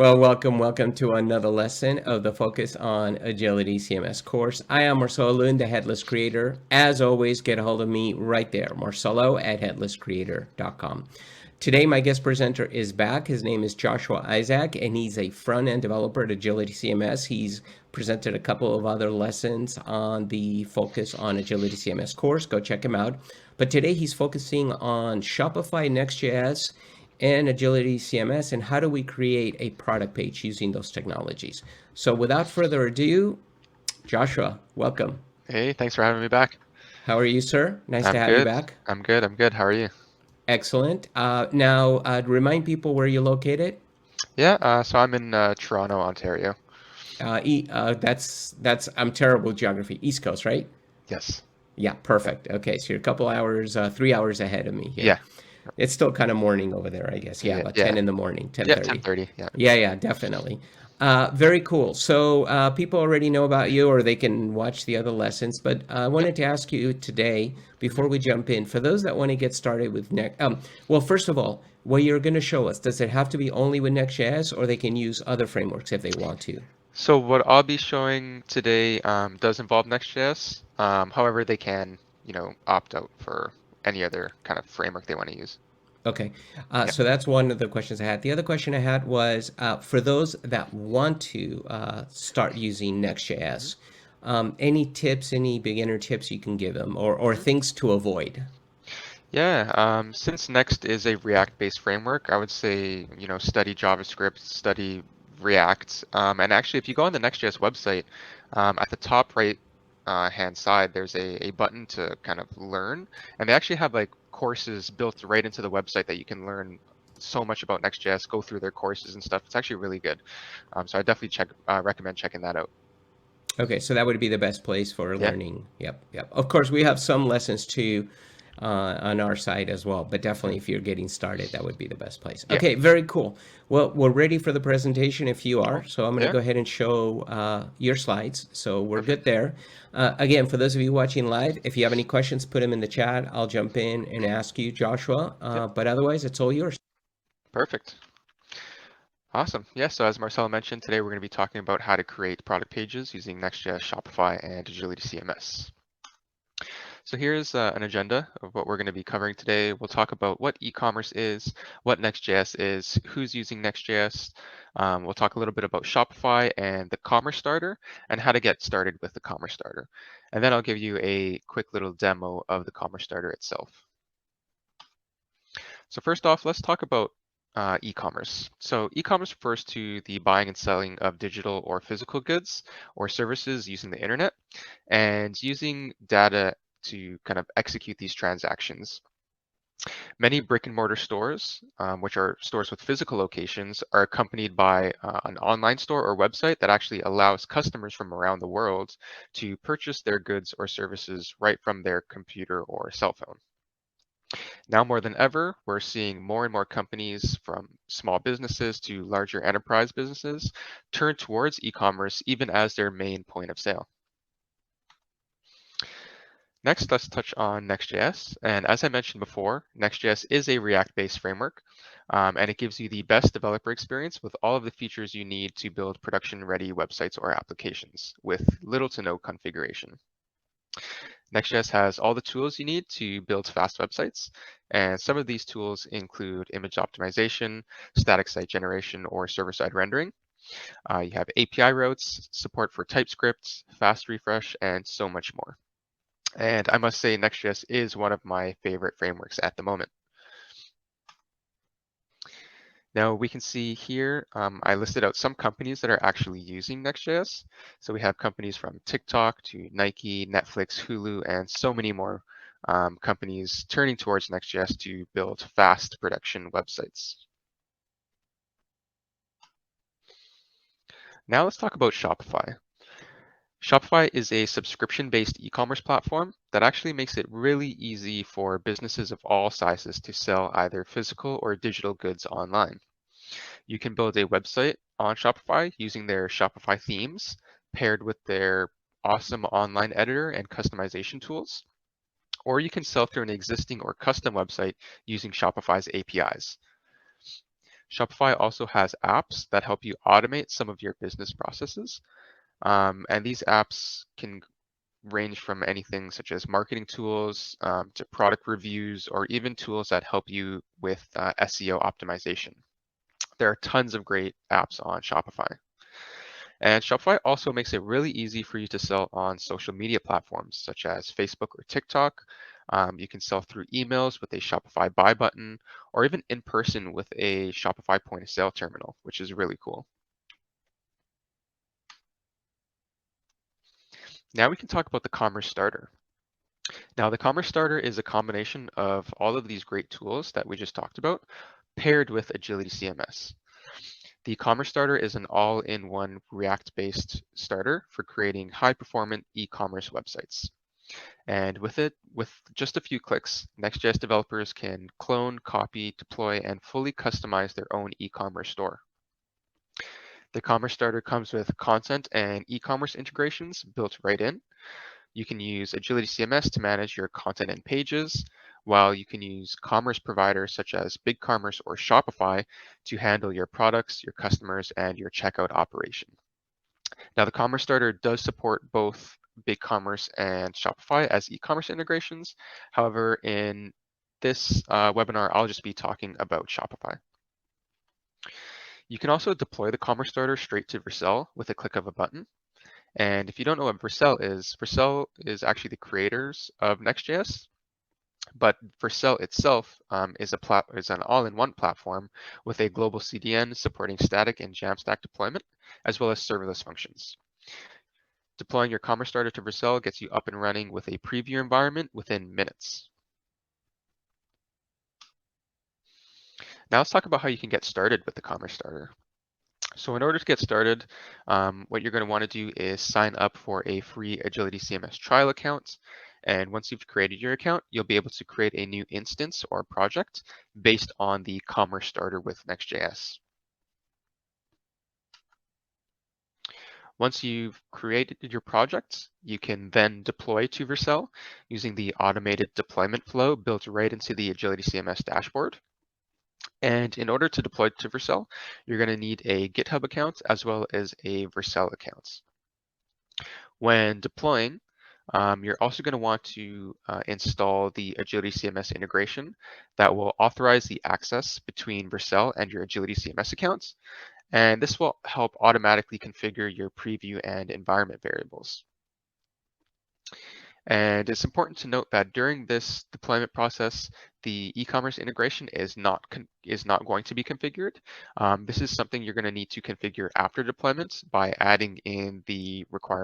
Welcome to another lesson of the Focus on Agility CMS course. I am Marcelo Lund, the Headless Creator. As always, get a hold of me right there, Marcelo at headlesscreator.com. Today, my guest presenter is back. His name is Joshua Isaac, and he's a front-end developer at Agility CMS. He's presented a couple of other lessons on the Focus on Agility CMS course. Go check him out. But today, he's focusing on Shopify, Next.js, and Agility CMS, and how do we create a product page using those technologies. So without further ado, Joshua, welcome. Hey, thanks for having me back. How are you, sir? Nice to I'm have you good. back. I'm good. I'm good. How are you? Excellent. Now, remind people where you're located. Yeah, so I'm in Toronto, Ontario. I'm terrible with geography. East Coast, right? Yes. Yeah, perfect. Okay, so you're a couple hours, 3 hours ahead of me here. Yeah. It's still kind of morning over there, I guess. Yeah, Yeah. about Yeah. 10 in the morning, Yeah. 10:30. 10:30. Yeah. Yeah, definitely. Very cool. So people already know about you, or they can watch the other lessons. But I Yep. wanted to ask you today, hmm before we jump in, for those that want to get started with Next. Well, first of all, what you're going to show us, does it have to be only with Next.js, or they can use other frameworks if they want to? So what I'll be showing today does involve Next.js. However, they can, opt out for any other kind of framework they want to use. Okay, Yeah. so that's one of the questions I had. The other question I had was for those that want to start using hmm Next.js, any tips, any beginner tips you can give them, or hmm things to avoid? Yeah. Since Next is a React-based framework, I would say, study JavaScript, study React. And actually, if you go on the Next.js website, at the top right hand side, there's a button to kind of learn. And they actually have like courses built right into the website that you can learn so much about Next.js, go through their courses and stuff. It's actually really good. So I definitely recommend checking that out. Okay, so that would be the best place for Yeah. learning. Yep. Of course, we have some lessons too on our site as well, but Mhm. definitely if you're getting started, that would be the best place. Yeah. Okay, very cool. Well, we're ready for the presentation if you Cool. are. So I'm going to Yeah. go ahead and show your slides. So we're good Perfect. there. Again, for those of you watching live, if you have any questions, put them in the chat. I'll jump in and ask you, Joshua. Yep. But otherwise, it's all yours. Perfect. Awesome. Yeah, so as Marcelo mentioned, today we're going to be talking about how to create product pages using Next.js, Shopify, and Agility CMS. So here's an agenda of what we're going to be covering today. We'll talk about what e-commerce is, what Next.js is, who's using Next.js. We'll talk a little bit about Shopify and the Commerce Starter and how to get started with the Commerce Starter. And then I'll give you a quick little demo of the Commerce Starter itself. So first off, let's talk about e-commerce. So e-commerce refers to the buying and selling of digital or physical goods or services using the internet and using data to kind of execute these transactions. Many brick and mortar stores, which are stores with physical locations, are accompanied by an online store or website that actually allows customers from around the world to purchase their goods or services right from their computer or cell phone. Now more than ever, we're seeing more and more companies from small businesses to larger enterprise businesses turn towards e-commerce even as their main point of sale. Next, let's touch on Next.js. And as I mentioned before, Next.js is a React-based framework, and it gives you the best developer experience with all of the features you need to build production-ready websites or applications with little to no configuration. Next.js has all the tools you need to build fast websites, and some of these tools include image optimization, static site generation, or server-side rendering. You have API routes, support for TypeScript, fast refresh, and so much more. And I must say Next.js is one of my favorite frameworks at the moment. Now we can see here, I listed out some companies that are actually using Next.js. So we have companies from TikTok to Nike, Netflix, Hulu, and so many more companies turning towards Next.js to build fast production websites. Now let's talk about Shopify. Shopify is a subscription-based e-commerce platform that actually makes it really easy for businesses of all sizes to sell either physical or digital goods online. You can build a website on Shopify using their Shopify themes paired with their awesome online editor and customization tools, or you can sell through an existing or custom website using Shopify's APIs. Shopify also has apps that help you automate some of your business processes. And these apps can range from anything such as marketing tools to product reviews, or even tools that help you with SEO optimization. There are tons of great apps on Shopify. And Shopify also makes it really easy for you to sell on social media platforms such as Facebook or TikTok. You can sell through emails with a Shopify buy button, or even in person with a Shopify point of sale terminal, which is really cool. Now we can talk about the Commerce Starter. Now, the Commerce Starter is a combination of all of these great tools that we just talked about, paired with Agility CMS. The Commerce Starter is an all-in-one React-based starter for creating high-performant e-commerce websites. And with it, with just a few clicks, Next.js developers can clone, copy, deploy, and fully customize their own e-commerce store. The Commerce Starter comes with content and e-commerce integrations built right in. You can use Agility CMS to manage your content and pages, while you can use commerce providers such as BigCommerce or Shopify to handle your products, your customers, and your checkout operation. Now, the Commerce Starter does support both BigCommerce and Shopify as e-commerce integrations. However, in this webinar, I'll just be talking about Shopify. You can also deploy the Commerce Starter straight to Vercel with a click of a button. And if you don't know what Vercel is actually the creators of Next.js, but Vercel itself is an all-in-one platform with a global CDN supporting static and Jamstack deployment, as well as serverless functions. Deploying your Commerce Starter to Vercel gets you up and running with a preview environment within minutes. Now let's talk about how you can get started with the Commerce Starter. So in order to get started, what you're going to want to do is sign up for a free Agility CMS trial account. And once you've created your account, you'll be able to create a new instance or project based on the Commerce Starter with Next.js. Once you've created your project, you can then deploy to Vercel using the automated deployment flow built right into the Agility CMS dashboard. And in order to deploy to Vercel, you're going to need a GitHub account as well as a Vercel account. When deploying, you're also going to want to install the Agility CMS integration that will authorize the access between Vercel and your Agility CMS accounts. And this will help automatically configure your preview and environment variables. And it's important to note that during this deployment process, the e-commerce integration is not going to be configured. This is something you're going to need to configure after deployment by adding in the required